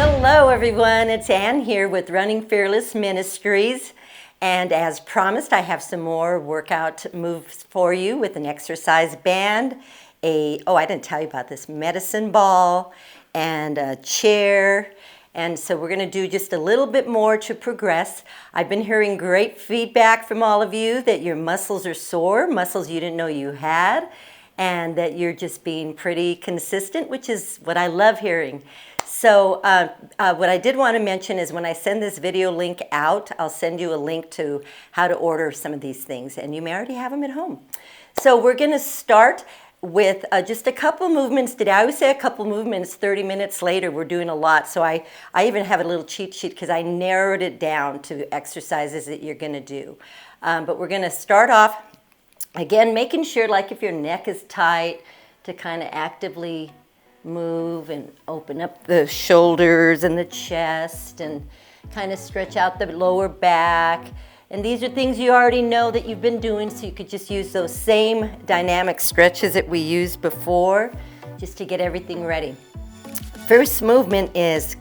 Hello everyone, it's Ann here with Running Fearless Ministries, and as promised I have some more workout moves for you with an exercise band, I didn't tell you about this, medicine ball and a chair, and so we're going to do just a little bit more to progress. I've been hearing great feedback from all of you that your muscles are sore, muscles you didn't know you had, and that you're just being pretty consistent, which is what I love hearing. So what I did want to mention is when I send this video link out, I'll send you a link to how to order some of these things, and you may already have them at home. So we're going to start with just a couple movements today. I always say a couple movements, 30 minutes later, we're doing a lot. So I even have a little cheat sheet because I narrowed it down to exercises that you're going to do. But we're going to start off, again, making sure, like if your neck is tight, to kind of actively move and open up the shoulders and the chest and kind of stretch out the lower back. And these are things you already know that you've been doing, so you could just use those same dynamic stretches that we used before just to get everything ready. First movement is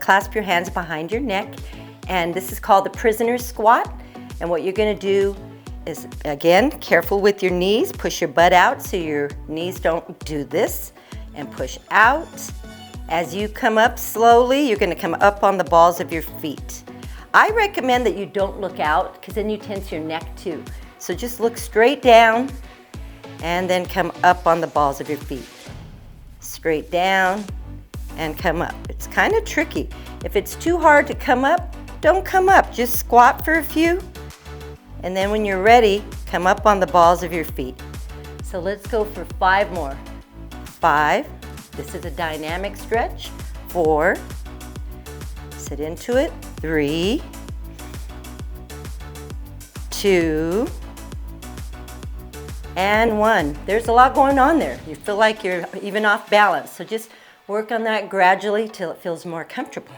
clasp your hands behind your neck, and this is called the prisoner squat. And what you're going to do is, again, careful with your knees, push your butt out so your knees don't do this, and push out. As you come up slowly, you're going to come up on the balls of your feet. I recommend that you don't look out because then you tense your neck too. So just look straight down and then come up on the balls of your feet. Straight down and come up. It's kind of tricky. If it's too hard to come up, don't come up. Just squat for a few, and then when you're ready, come up on the balls of your feet. So let's go for 5 more. 5, this is a dynamic stretch. 4, sit into it. 3, 2, and 1. There's a lot going on there. You feel like you're even off balance, so just work on that gradually till it feels more comfortable.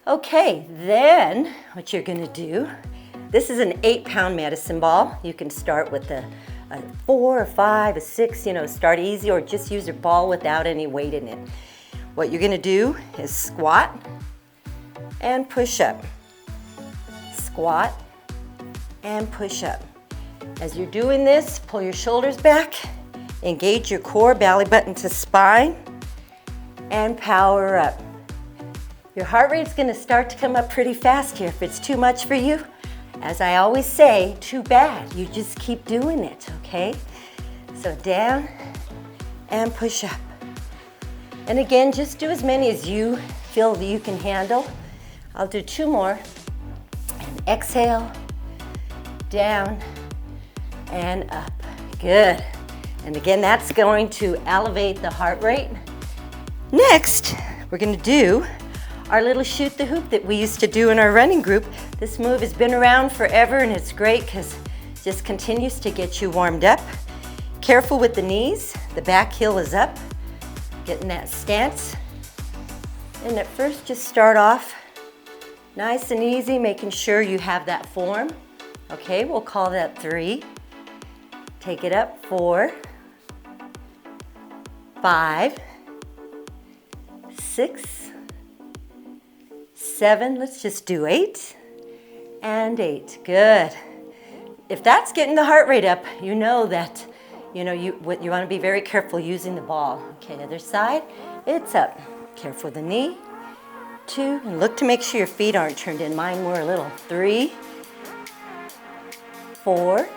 Okay, then what you're going to do, this is an 8-pound medicine ball. You can start with a 4, a 5, a 6, start easy, or just use a ball without any weight in it. What you're going to do is squat and push up. Squat and push up. As you're doing this, pull your shoulders back, engage your core, belly button to spine, and power up. Your heart rate's going to start to come up pretty fast here. If it's too much for you, as I always say, too bad. You just keep doing it, okay? So down and push up. And again, just do as many as you feel that you can handle. I'll do 2 more. And exhale, down and up. Good. And again, that's going to elevate the heart rate. Next, we're going to do our little shoot the hoop that we used to do in our running group. This move has been around forever, and it's great because it just continues to get you warmed up. Careful with the knees. The back heel is up. Getting that stance. And at first, just start off nice and easy, making sure you have that form. Okay, we'll call that 3. Take it up, 4, 5, 6, 7, let's just do 8, and 8. Good. If that's getting the heart rate up, you know that, you want to be very careful using the ball. Okay, other side, it's up. Careful with the knee. 2, and look to make sure your feet aren't turned in. Mine were a little. 3, 4,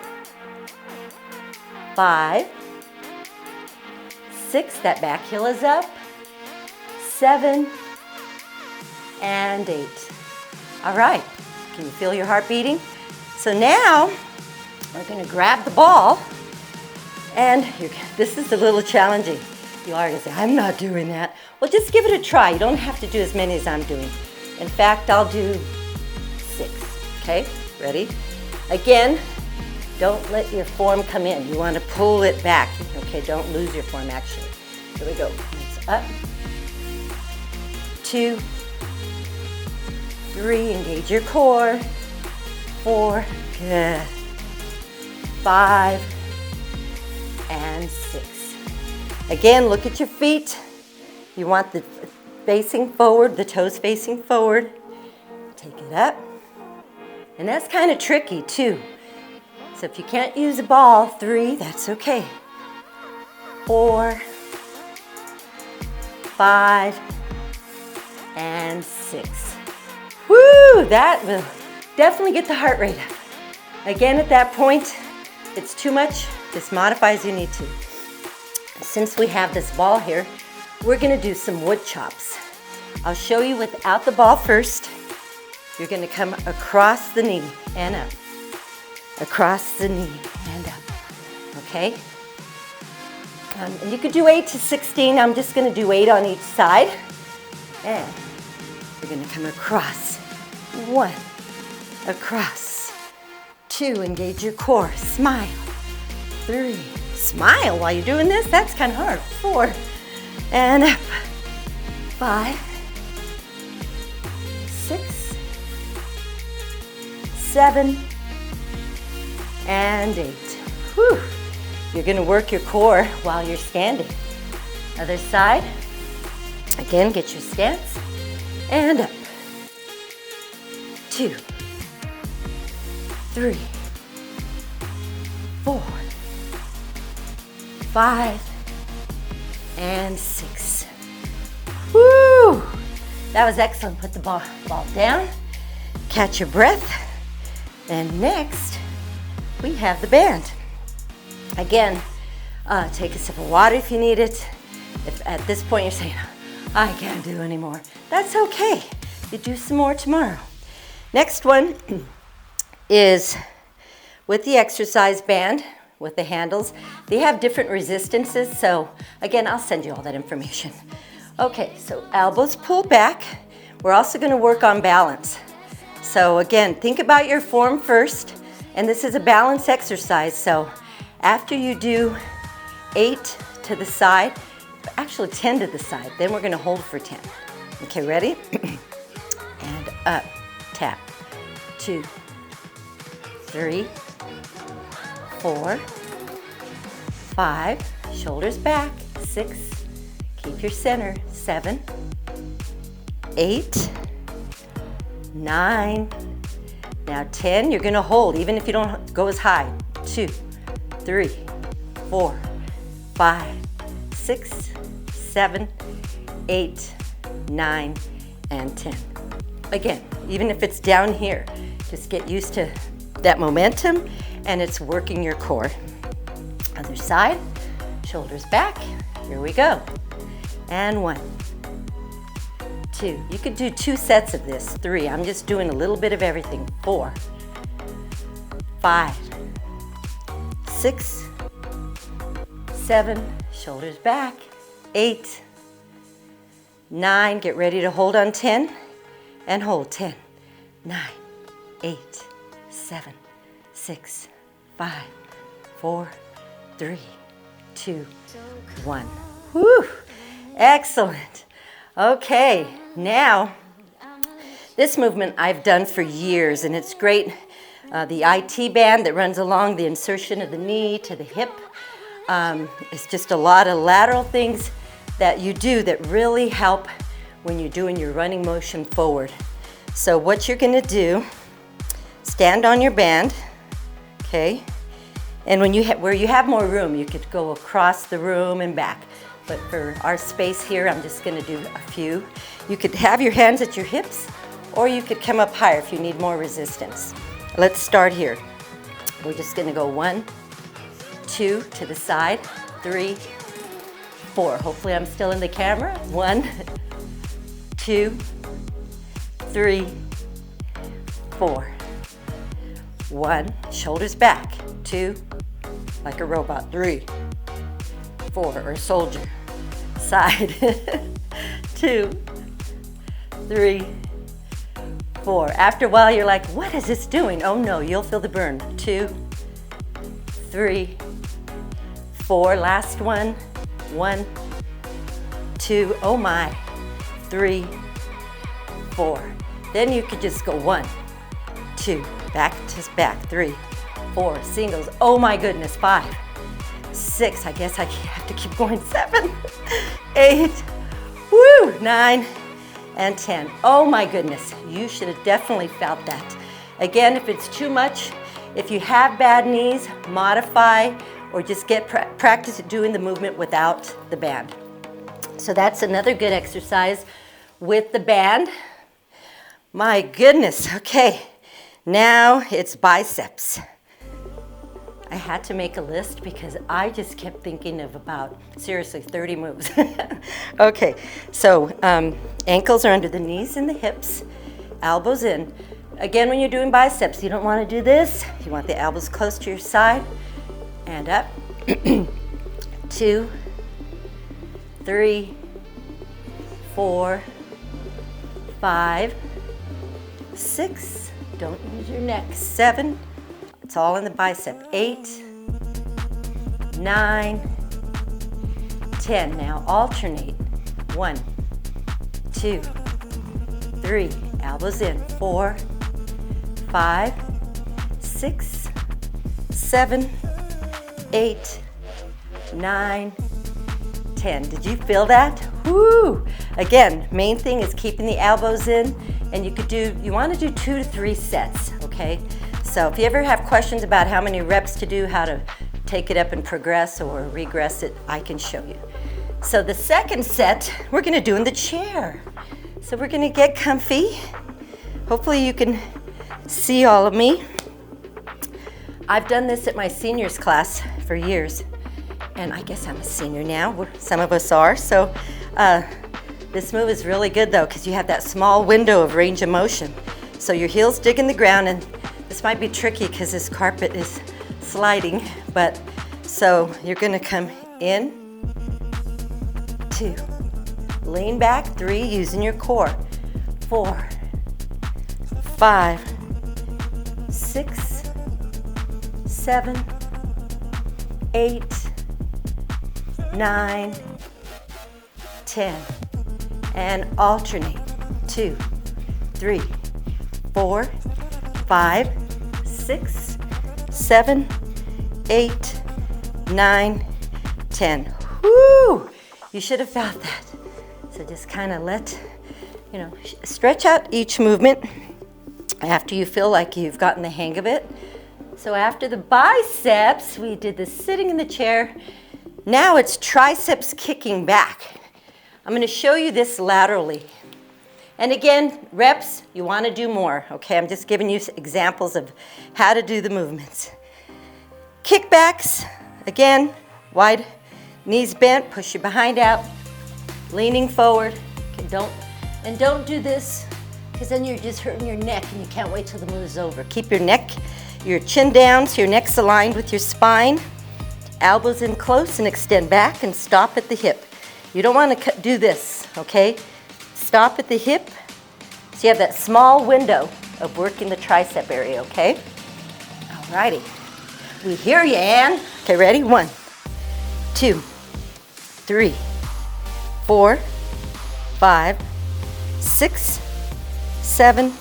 5, 6, that back heel is up. 7, and 8. All right, can you feel your heart beating? So now, we're gonna grab the ball, and this is a little challenging. You are gonna say, I'm not doing that. Well, just give it a try. You don't have to do as many as I'm doing. In fact, I'll do 6, okay? Ready? Again, don't let your form come in. You wanna pull it back. Okay, don't lose your form actually. Here we go. It's up. 2, 3, engage your core. 4, good. 5, and 6. Again, look at your feet. You want the facing forward, the toes facing forward. Take it up. And that's kind of tricky too. So if you can't use a ball, 3, that's okay. 4, 5, and 6. Woo! That will definitely get the heart rate up. Again, at that point, if it's too much, just modify as you need to. Since we have this ball here, we're gonna do some wood chops. I'll show you without the ball first. You're gonna come across the knee and up. Across the knee and up, okay? And you could do 8 to 16. I'm just gonna do 8 on each side. And we're gonna come across. 1, across. 2, engage your core, smile. 3, smile while you're doing this, that's kind of hard. 4, and up. 5, 6, 7, and 8. Whew. You're gonna work your core while you're standing. Other side. Again, get your stance. And up. 2, 3, 4, 5, and 6. Woo! That was excellent. Put the ball down. Catch your breath. And next, we have the band. Again, take a sip of water if you need it. If at this point you're saying, I can't do anymore, that's okay. You do some more tomorrow. Next one is with the exercise band, with the handles. They have different resistances, so again, I'll send you all that information. Okay, so elbows pulled back. We're also gonna work on balance. So again, think about your form first, and this is a balance exercise, so after you do 8 to the side, actually 10 to the side, then we're gonna hold for 10. Okay, ready? And up, tap. 2, 3, 4, 5, shoulders back. 6, keep your center. 7, 8, 9, now 10, you're gonna hold, even if you don't go as high. 2, 3, 4, 5, 6, 7, 8, 9, and 10. Again, even if it's down here, just get used to that momentum and it's working your core. Other side, shoulders back, here we go. And 1, 2, you could do 2 sets of this. 3, I'm just doing a little bit of everything. 4, 5, 6, 7, shoulders back. 8, 9, get ready to hold on 10, and hold 10, 9, 8, 7, 6, 5, 4, 3, 2, 1. Whew, excellent. Okay, now, this movement I've done for years, and it's great. The IT band that runs along the insertion of the knee to the hip. It's just a lot of lateral things that you do that really help when you're doing your running motion forward. So what you're gonna do, stand on your band, okay? And when where you have more room, you could go across the room and back. But for our space here, I'm just gonna do a few. You could have your hands at your hips, or you could come up higher if you need more resistance. Let's start here. We're just gonna go 1, 2 to the side, 3, 4. Hopefully I'm still in the camera. 1, 2, 3, 4. 1, shoulders back. 2, like a robot. 3, 4, or a soldier. Side. 2, 3, 4. After a while, you're like, what is this doing? Oh no, you'll feel the burn. 2, 3, 4. Last one. 1, 2, oh my. 3, 4. Then you could just go 1, 2, back to back. 3, 4, singles. Oh my goodness. 5, 6. I guess I have to keep going. 7, 8. Woo! Woo! 9 and 10. Oh my goodness, you should have definitely felt that. Again, if it's too much, if you have bad knees, modify or just get practice at doing the movement without the band. So that's another good exercise with the band. My goodness, okay. Now it's biceps. I had to make a list because I just kept thinking of about, seriously, 30 moves. Okay, so ankles are under the knees and the hips, elbows in. Again, when you're doing biceps, you don't want to do this. You want the elbows close to your side and up. 2, 3, 4, 5, 6. Don't use your neck. 7. It's all in the bicep. 8, 9, 10. Now alternate. 1, 2, 3. Elbows in. 4, 5, 6, 7, 8, 9, 10. Did you feel that? Woo! Again, main thing is keeping the elbows in, and you want to do 2 to 3 sets, okay? So if you ever have questions about how many reps to do, how to take it up and progress or regress it, I can show you. So the second set, we're gonna do in the chair. So we're gonna get comfy. Hopefully you can see all of me. I've done this at my seniors class for years, and I guess I'm a senior now. Some of us are. So this move is really good though, because you have that small window of range of motion. So your heels dig in the ground, and this might be tricky because this carpet is sliding, but so you're gonna come in, 2, lean back, 3, using your core, 4, 5, 6, 7, 8, 9, 10, and alternate, 2, 3, 4, 5, 6, 7, 8, 9, 10. Woo! You should have felt that. So just kind of stretch out each movement after you feel like you've gotten the hang of it. So after the biceps, we did the sitting in the chair. Now it's triceps kicking back. I'm going to show you this laterally. And again, reps, you want to do more, okay? I'm just giving you examples of how to do the movements. Kickbacks, again, wide knees bent, push your behind out, leaning forward. Okay, don't do this, because then you're just hurting your neck and you can't wait till the move is over. Keep your chin down so your neck's aligned with your spine. Elbows in close and extend back and stop at the hip. You don't want to do this, okay? Stop at the hip so you have that small window of working the tricep area, okay? Alrighty. We hear you, Ann. Okay, ready? 1, 2, 3, 4, 5, 6, 7,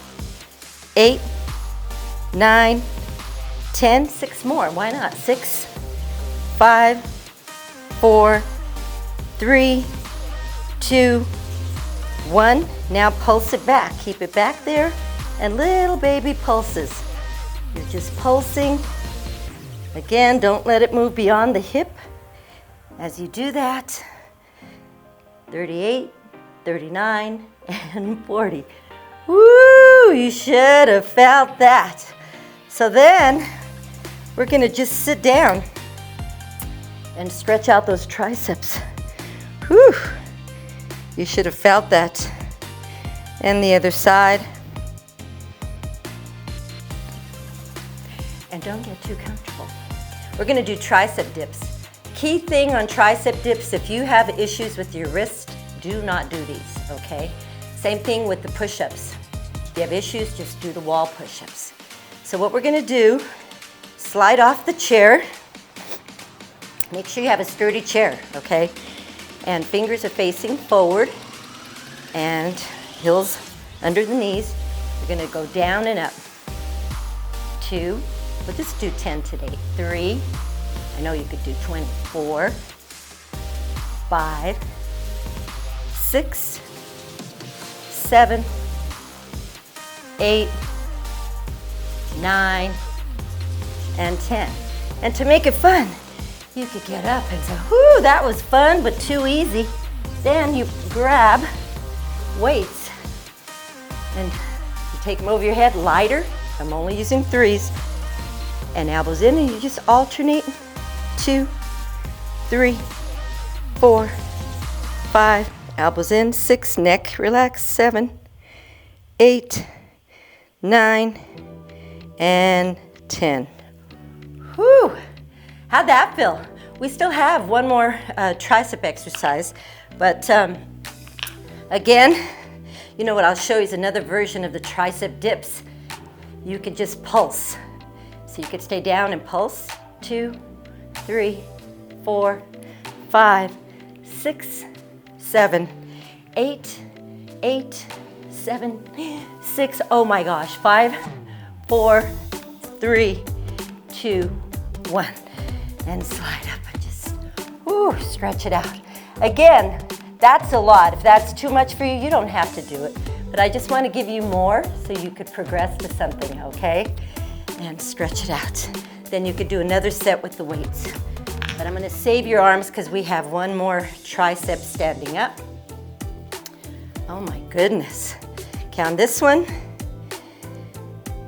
8, 9, 10. 6 more. Why not? 6, 5, 4, 3, 2, 1. Now pulse it back. Keep it back there, and little baby pulses. You're just pulsing. Again, don't let it move beyond the hip. As you do that, 38, 39, and 40. Woo! You should have felt that. So then, we're gonna just sit down and stretch out those triceps. Whew! You should have felt that. And the other side. And don't get too comfortable. We're gonna do tricep dips. Key thing on tricep dips, if you have issues with your wrist, do not do these, okay? Same thing with the push-ups. If you have issues, just do the wall push-ups. So what we're gonna do, slide off the chair. Make sure you have a sturdy chair, okay? And fingers are facing forward and heels under the knees. We're gonna go down and up. 2, we'll just do 10 today. 3, I know you could do 20. 4, 5, 6, 7, 8, 9, and 10. And to make it fun, you could get up and say, whoo, that was fun, but too easy. Then you grab weights and you take them over your head, lighter. I'm only using 3s. And elbows in, and you just alternate. 2, 3, 4, 5, elbows in. 6, neck relax. 7, 8, 9, and 10. Whew, how'd that feel? We still have one more tricep exercise, but again, you know what I'll show you is another version of the tricep dips. You could just pulse. So you could stay down and pulse. 2, 3, 4, 5, 6, 7, 8, 8, 7, 6. Oh my gosh. 5, 4, 3, 2, 1. And slide up and just stretch it out. Again, that's a lot. If that's too much for you, you don't have to do it. But I just want to give you more so you could progress to something, okay? And stretch it out. Then you could do another set with the weights. But I'm going to save your arms because we have one more tricep standing up. Oh my goodness. Okay, on this one,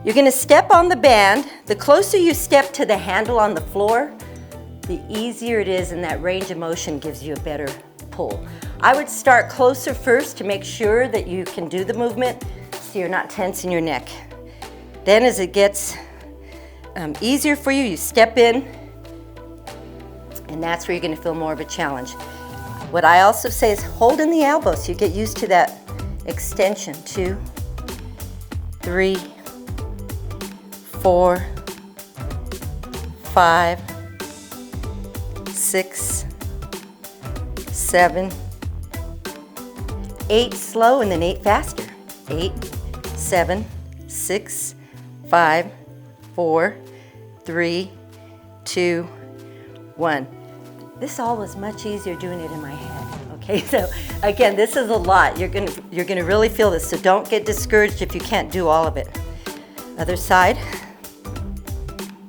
you're going to step on the band. The closer you step to the handle on the floor, the easier it is, and that range of motion gives you a better pull. I would start closer first to make sure that you can do the movement so you're not tensing your neck. Then as it gets easier for you, you step in, and that's where you're going to feel more of a challenge. What I also say is hold in the elbows so you get used to that extension. 2, 3, 4, 5, 6, 7, 8 slow, and then 8 faster. 8, 7, 6, 5, 4, 3, 2, 1. This all was much easier doing it in my head. Okay, so again, this is a lot. You're gonna really feel this, so don't get discouraged if you can't do all of it. Other side.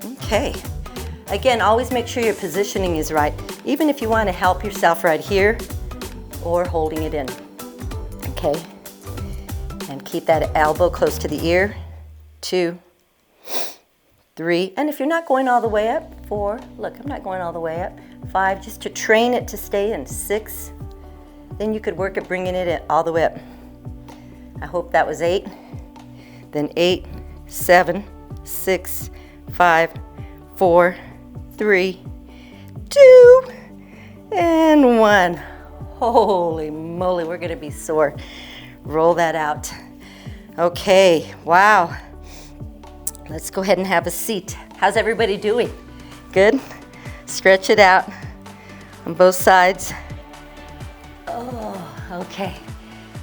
Okay. Again, always make sure your positioning is right, even if you want to help yourself right here or holding it in. Okay. And keep that elbow close to the ear. 2, 3, and if you're not going all the way up, 4, look, I'm not going all the way up. 5, just to train it to stay in. 6, then you could work at bringing it in all the way up. I hope that was 8. Then 8, 7, 6, 5, 4, 3, 2, and 1. Holy moly, we're gonna be sore. Roll that out. Okay, wow. Let's go ahead and have a seat. How's everybody doing? Good? Stretch it out on both sides. Oh, okay.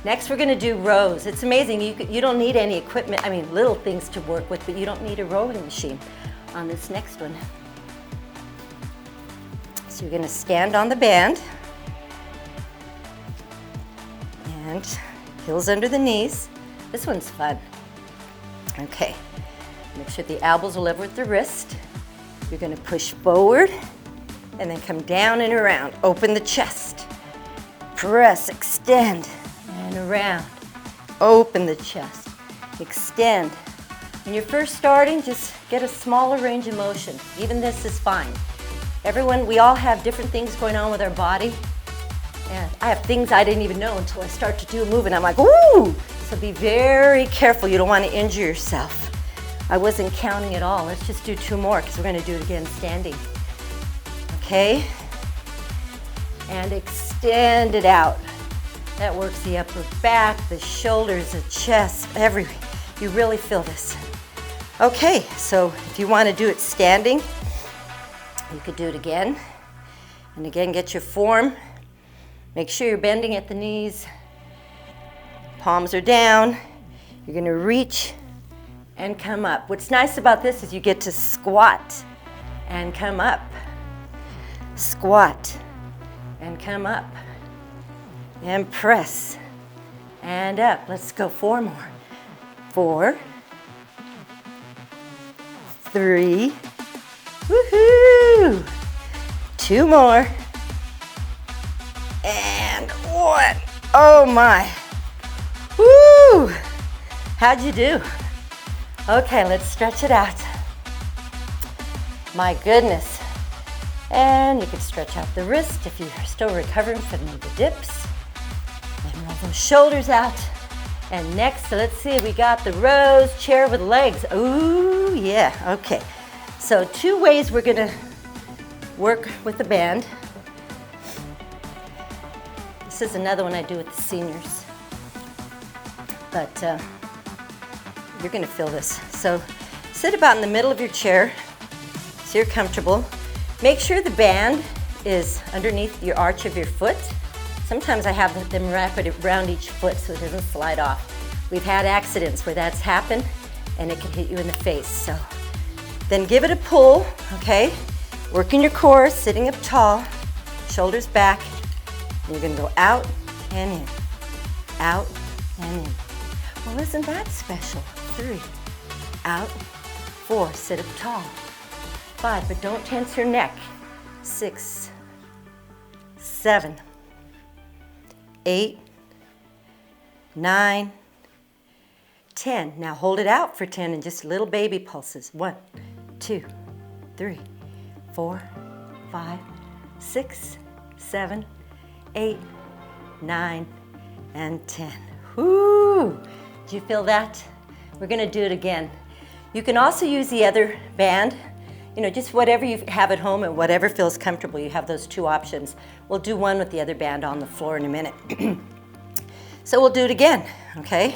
Next we're gonna do rows. It's amazing, you don't need any equipment, I mean little things to work with, but you don't need a rowing machine on this next one. So you're gonna stand on the band and heels under the knees. This one's fun. Okay. Make sure the elbows are level with the wrist. You're gonna push forward and then come down and around. Open the chest. Press, extend, and around. Open the chest, extend. When you're first starting, just get a smaller range of motion. Even this is fine. Everyone, we all have different things going on with our body. And I have things I didn't even know until I start to do a move and I'm like, ooh! So be very careful, you don't want to injure yourself. I wasn't counting at all. Let's just do 2 more because we're going to do it again standing. Okay? And extend it out. That works the upper back, the shoulders, the chest, everywhere. You really feel this. Okay, so if you want to do it standing, you could do it again. And again, get your form. Make sure you're bending at the knees. Palms are down. You're going to reach and come up. What's nice about this is you get to squat and come up. Squat and come up. and press, and up. Let's go 4 more. 4, 3, woohoo! 2 more, and 1. Oh my, woo! How'd you do? Okay, let's stretch it out. My goodness. And you can stretch out the wrist if you're still recovering from the dips. And roll those shoulders out. And next, let's see, we got the rose chair with legs. Ooh, yeah, okay. So 2 ways we're gonna work with the band. This is another one I do with the seniors. But you're gonna feel this. So sit about in the middle of your chair so you're comfortable. Make sure the band is underneath your arch of your foot. Sometimes I have them wrap it around each foot so it doesn't slide off. We've had accidents where that's happened and it can hit you in the face. So then give it a pull, okay? Working your core, sitting up tall, shoulders back. And you're gonna go out and in, out and in. Well, isn't that special? 3, out, 4, sit up tall. 5, but don't tense your neck. 6, 7, 8, 9, 10. Now hold it out for 10 and just little baby pulses. 1, 2, 3, 4, 5, 6, 7, 8, 9, and 10. Whoo! Did you feel that? We're gonna do it again. You can also use the other band, just whatever you have at home and whatever feels comfortable. You have those 2 options. We'll do one with the other band on the floor in a minute. So we'll do it again, okay?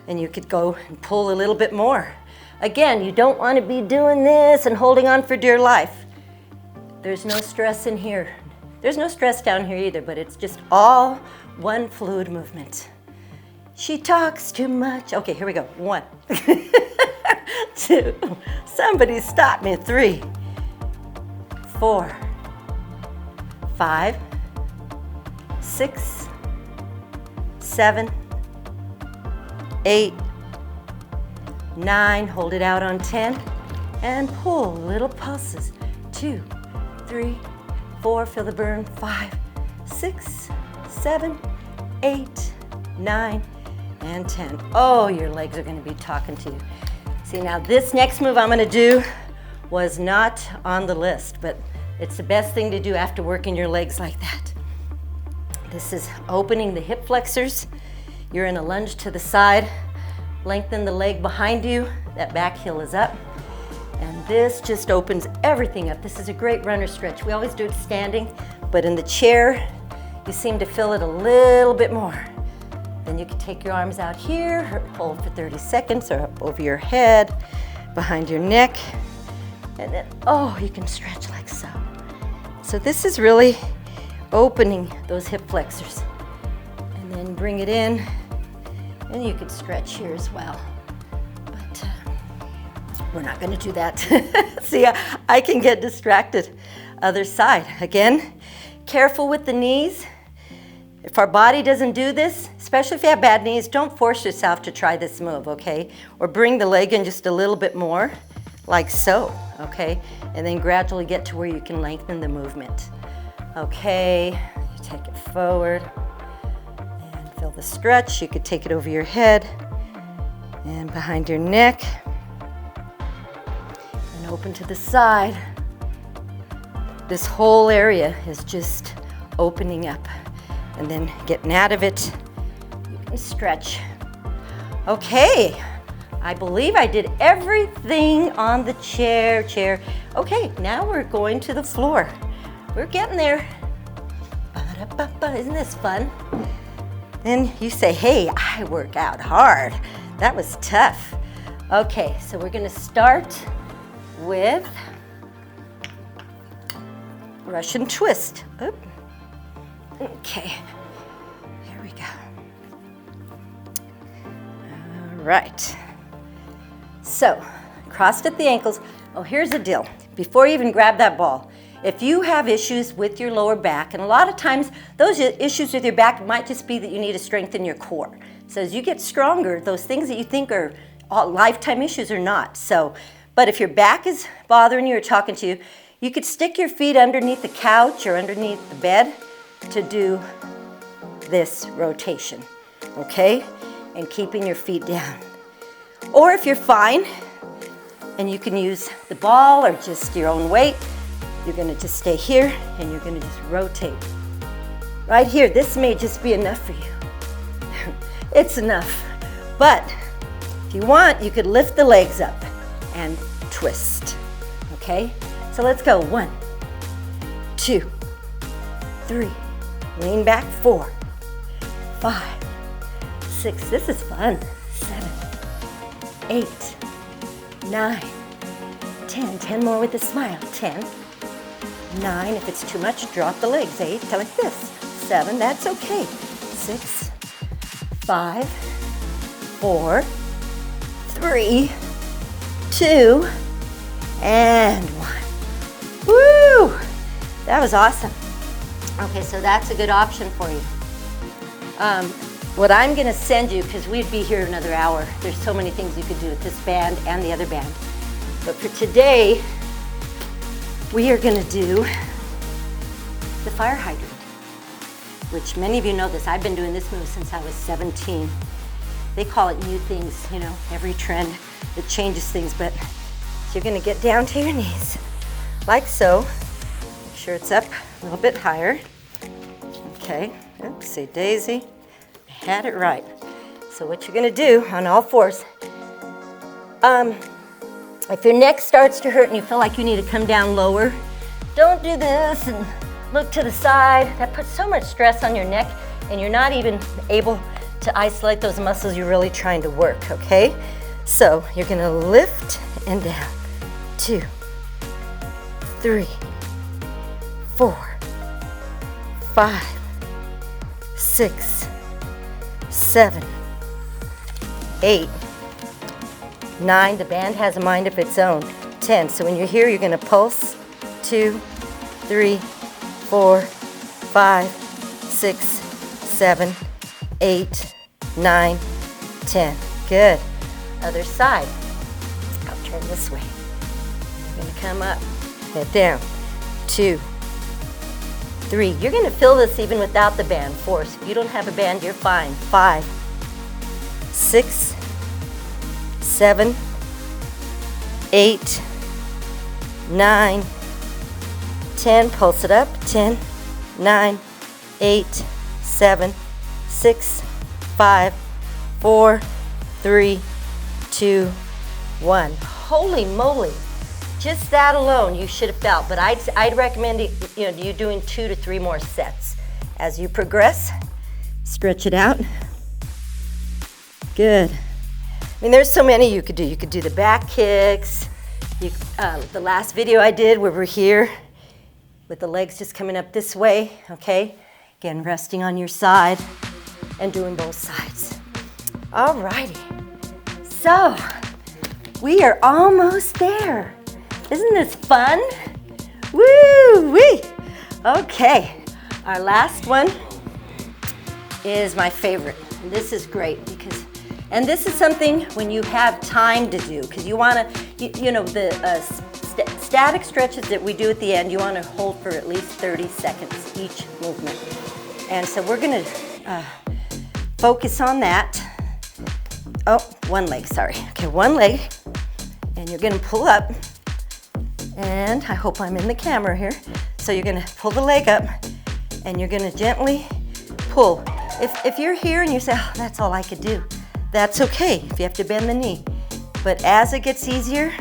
And you could go and pull a little bit more. Again, you don't want to be doing this and holding on for dear life. There's no stress in here. There's no stress down here either, but it's just all one fluid movement. She talks too much. Okay, here we go. 1, 2, somebody stop me. 3, 4, 5, 6, 7, 8, 9, hold it out on 10, and pull little pulses. 2, 3, 4, feel the burn. 5, 6, 7, 8, 9, and 10. Oh, your legs are gonna be talking to you. See, now this next move I'm gonna do was not on the list, but it's the best thing to do after working your legs like that. This is opening the hip flexors. You're in a lunge to the side. Lengthen the leg behind you. That back heel is up. And this just opens everything up. This is a great runner stretch. We always do it standing, but in the chair, you seem to feel it a little bit more. Then you can take your arms out here, hold for 30 seconds, or up over your head, behind your neck, and then, you can stretch like so. So this is really opening those hip flexors. And then bring it in, and you can stretch here as well. But we're not gonna do that. See, I can get distracted. Other side. Again, careful with the knees. If our body doesn't do this, especially if you have bad knees, don't force yourself to try this move, okay? Or bring the leg in just a little bit more, like so, okay? And then gradually get to where you can lengthen the movement. Okay, you take it forward and feel the stretch. You could take it over your head and behind your neck and open to the side. This whole area is just opening up. And then getting out of it, you can stretch. Okay, I believe I did everything on the chair. Okay, now we're going to the floor. We're getting there. Ba-da-ba-ba. Isn't this fun? Then you say, hey, I work out hard. That was tough. Okay, so we're gonna start with Russian twist. Oop. Okay, here we go. All right. So, crossed at the ankles. Oh, here's the deal. Before you even grab that ball, if you have issues with your lower back, and a lot of times those issues with your back might just be that you need to strengthen your core. So as you get stronger, those things that you think are all lifetime issues are not. So, but if your back is bothering you or talking to you, you could stick your feet underneath the couch or underneath the bed to do this rotation, okay? And keeping your feet down. Or if you're fine, and you can use the ball or just your own weight, you're gonna just stay here and you're gonna just rotate. Right here, this may just be enough for you. It's enough. But if you want, you could lift the legs up and twist, okay? So let's go, 1, 2, 3, lean back, 4, 5, 6, this is fun, 7, 8, 9, 10, 10 more with a smile, 10, 9, if it's too much, drop the legs, 8, like this, 7, that's okay, 6, 5, 4, 3, 2, and 1. Woo! That was awesome. Okay, so that's a good option for you. What I'm gonna send you, because we'd be here another hour, there's so many things you could do with this band and the other band. But for today, we are gonna do the fire hydrant, which many of you know this. I've been doing this move since I was 17. They call it new things, you know, every trend, it changes things, but you're gonna get down to your knees, like so. Make sure it's up a little bit higher. Okay, oopsie daisy, I had it right. So what you're gonna do on all fours, if your neck starts to hurt and you feel like you need to come down lower, don't do this and look to the side. That puts so much stress on your neck and you're not even able to isolate those muscles you're really trying to work, okay? So you're gonna lift and down. 2, 3, 4, 5, 6, 7, 8, 9. The band has a mind of its own. 10. So when you're here, you're gonna pulse. 2, 3, 4, 5, 6, 7, 8, 9, 10. Good. Other side. I'll turn this way. You're gonna come up, head down. 2, 3. You're gonna feel this even without the band. 4. So if you don't have a band, you're fine. 5, 6, 7, 8, 9, 10. Pulse it up. 10, 9, 8, 7, 6, 5, 4, 3, 2, 1. Holy moly. Just that alone you should have felt, but I'd recommend you doing 2 to 3 more sets. As you progress, stretch it out. Good. I mean, there's so many you could do. You could do the back kicks. The last video I did where we're here with the legs just coming up this way, okay? Again, resting on your side and doing both sides. All righty. So, we are almost there. Isn't this fun? Woo-wee! Okay, our last one is my favorite. This is great because, and this is something when you have time to do, because you want to, you know, the static stretches that we do at the end, you want to hold for at least 30 seconds each movement. And so we're going to focus on that. Oh, one leg, sorry. Okay, one leg, and you're going to pull up. And I hope I'm in the camera here. So you're gonna pull the leg up and you're gonna gently pull. If you're here and you say, oh, that's all I could do, that's okay if you have to bend the knee. But as it gets easier,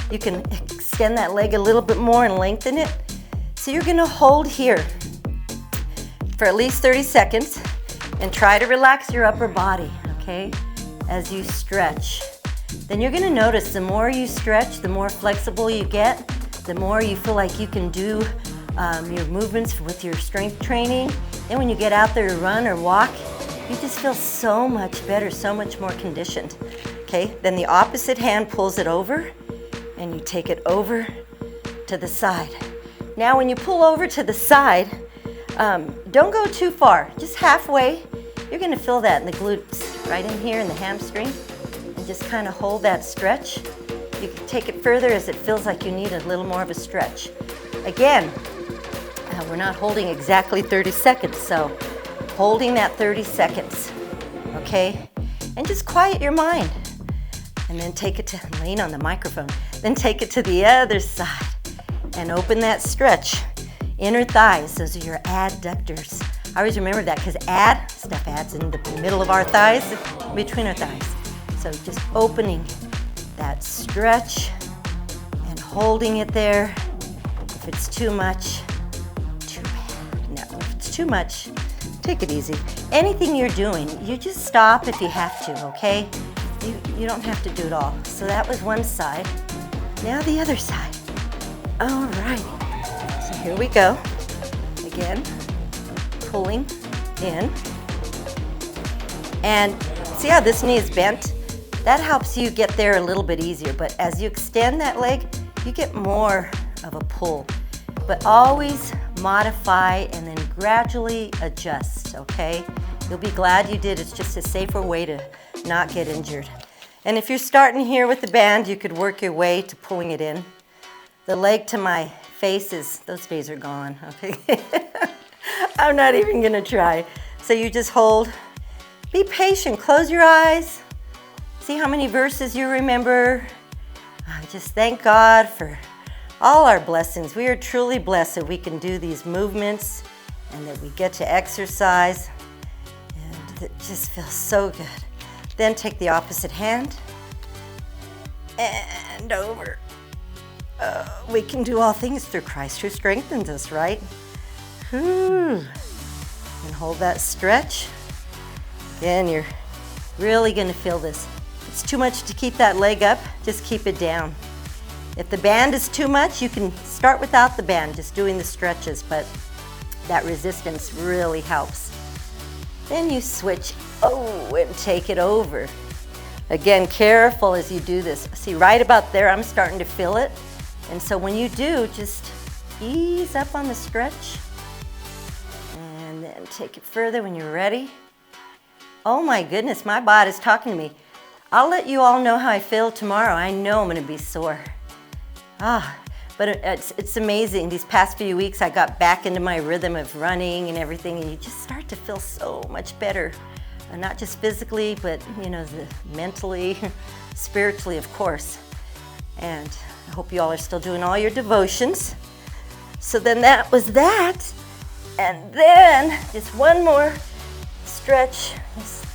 you can extend that leg a little bit more and lengthen it. So you're gonna hold here for at least 30 seconds and try to relax your upper body, okay, as you stretch. Then you're gonna notice the more you stretch, the more flexible you get, the more you feel like you can do your movements with your strength training. Then when you get out there to run or walk, you just feel so much better, so much more conditioned. Okay, then the opposite hand pulls it over and you take it over to the side. Now when you pull over to the side, don't go too far, just halfway. You're gonna feel that in the glutes, right in here in the hamstring. And just kind of hold that stretch. You can take it further as it feels like you need a little more of a stretch. Again, we're not holding exactly 30 seconds, so holding that 30 seconds, okay? And just quiet your mind. And then take it to, lean on the microphone, then take it to the other side and open that stretch. Inner thighs, those are your adductors. I always remember that because stuff adds in the middle of our thighs, between our thighs. So just opening that stretch and holding it there. If it's too much, too bad. No, if it's too much, take it easy. Anything you're doing, you just stop if you have to, okay? You don't have to do it all. So that was one side. Now the other side. All right, so here we go. Again, pulling in. And see how this knee is bent? That helps you get there a little bit easier, but as you extend that leg, you get more of a pull. But always modify and then gradually adjust, okay? You'll be glad you did. It's just a safer way to not get injured. And if you're starting here with the band, you could work your way to pulling it in. The leg to my face those days are gone, okay? I'm not even gonna try. So you just hold, be patient, close your eyes. See how many verses you remember. Just thank God for all our blessings. We are truly blessed that we can do these movements and that we get to exercise. And it just feels so good. Then take the opposite hand and over. We can do all things through Christ who strengthens us, right? And hold that stretch. Then you're really gonna feel this. If it's too much to keep that leg up, just keep it down. If the band is too much, you can start without the band, just doing the stretches, but that resistance really helps. Then you switch, and take it over. Again, careful as you do this. See, right about there, I'm starting to feel it. And so when you do, just ease up on the stretch and then take it further when you're ready. Oh my goodness, my body's talking to me. I'll let you all know how I feel tomorrow. I know I'm gonna be sore. But it's amazing. These past few weeks, I got back into my rhythm of running and everything, and you just start to feel so much better. And not just physically, but mentally, spiritually, of course. And I hope you all are still doing all your devotions. So then that was that. And then just one more stretch. Just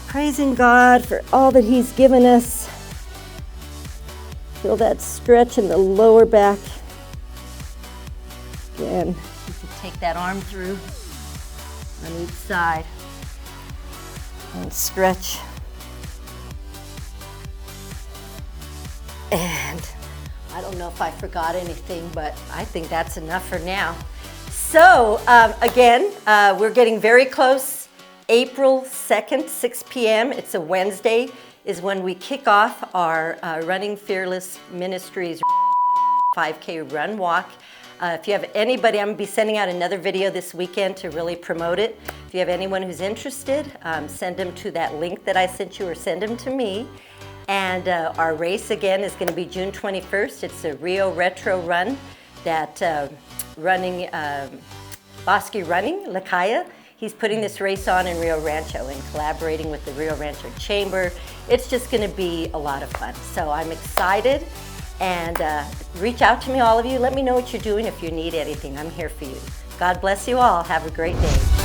praising God for all that He's given us. Feel that stretch in the lower back. Again, you can take that arm through on each side and stretch. And I don't know if I forgot anything, but I think that's enough for now. So again, we're getting very close. April 2nd, 6 p.m., it's a Wednesday, is when we kick off our Running Fearless Ministries 5K run walk. If you have anybody, I'm gonna be sending out another video this weekend to really promote it. If you have anyone who's interested, send them to that link that I sent you or send them to me. And our race again is gonna be June 21st. It's a Rio Retro Run that Bosque Running, Lakaya. He's putting this race on in Rio Rancho and collaborating with the Rio Rancho Chamber. It's just gonna be a lot of fun. So I'm excited, and reach out to me, all of you. Let me know what you're doing if you need anything. I'm here for you. God bless you all. Have a great day.